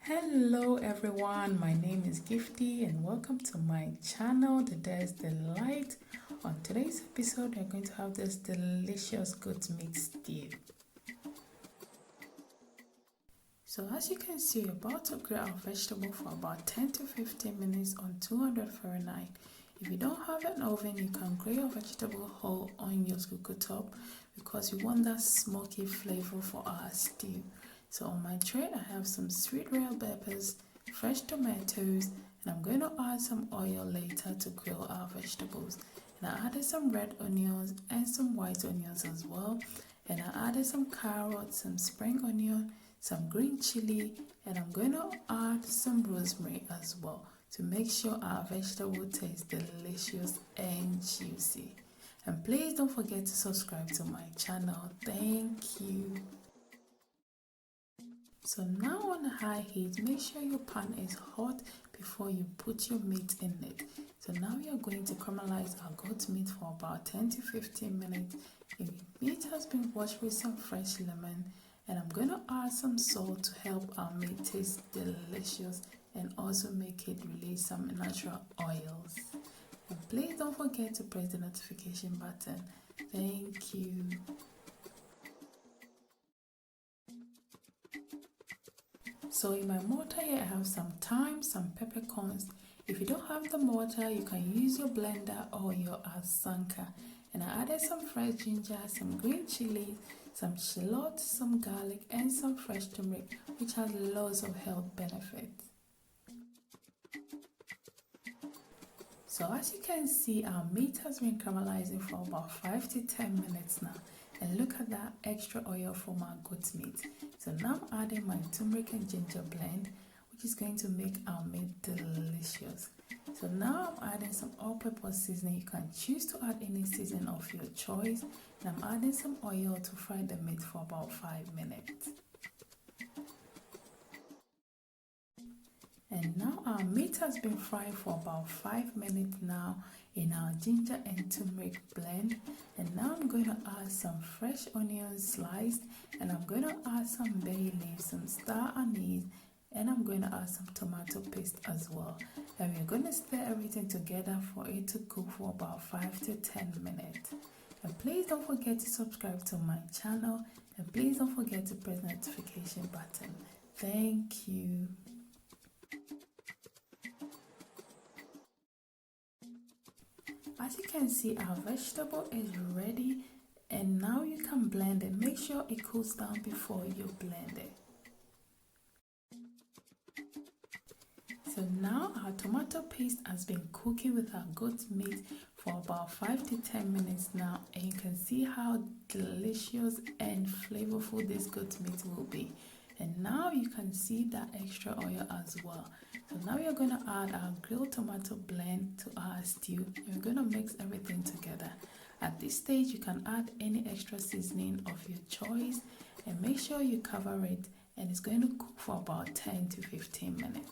Hello everyone, my name is Gifty and welcome to my channel, The Dare's Delight. On today's episode, we're going to have this delicious goat meat stew. So as you can see, we're about to grill our vegetable for about 10 to 15 minutes on 200 Fahrenheit. If you don't have an oven, you can grill your vegetable whole on your cooktop because we want that smoky flavor for our stew. So on my tray, I have some sweet red peppers, fresh tomatoes, and I'm going to add some oil later to grill our vegetables. And I added some red onions and some white onions as well. And I added some carrots, some spring onion, some green chili, and I'm going to add some rosemary as well to make sure our vegetable tastes delicious and juicy. And please don't forget to subscribe to my channel. Thank you. So now on high heat, make sure your pan is hot before you put your meat in it. So now we are going to caramelize our goat meat for about 10 to 15 minutes. If your meat has been washed with some fresh lemon, and I'm going to add some salt to help our meat taste delicious and also make it release some natural oils. And please don't forget to press the notification button. Thank you. So in my mortar here, I have some thyme, some peppercorns. If you don't have the mortar, you can use your blender or your sanka. And I added some fresh ginger, some green chilies, some shallot, some garlic, and some fresh turmeric, which has lots of health benefits. So as you can see, our meat has been caramelizing for about 5 to 10 minutes now. And look at that extra oil from our goat meat. So now I'm adding my turmeric and ginger blend, which is going to make our meat delicious. So now I'm adding some all-purpose seasoning. You can choose to add any seasoning of your choice. And I'm adding some oil to fry the meat for about 5 minutes. And now our meat has been fried for about 5 minutes now in our ginger and turmeric blend. And now I'm going to add some fresh onions sliced, and I'm going to add some bay leaves, some star anise, and I'm going to add some tomato paste as well. And we're going to stir everything together for it to cook for about 5 to 10 minutes. And please don't forget to subscribe to my channel, and please don't forget to press the notification button. Thank you. As you can see, our vegetable is ready, and now you can blend it. Make sure it cools down before you blend it. So now our tomato paste has been cooking with our goat meat for about 5 to 10 minutes now, and you can see how delicious and flavorful this goat meat will be. And now you can see that extra oil as well. So now we are going to add our grilled tomato blend to our stew, and we're going to mix everything together. At this stage, you can add any extra seasoning of your choice, and make sure you cover it, and it's going to cook for about 10 to 15 minutes.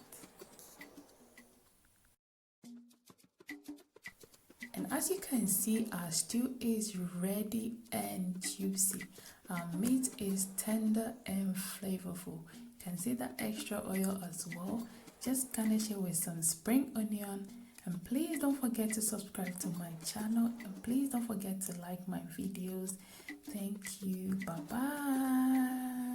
And as you can see, our stew is ready and juicy. Our meat is tender and flavorful. You can see that extra oil as well. Just garnish it with some spring onion. And please don't forget to subscribe to my channel. And please don't forget to like my videos. Thank you. Bye-bye.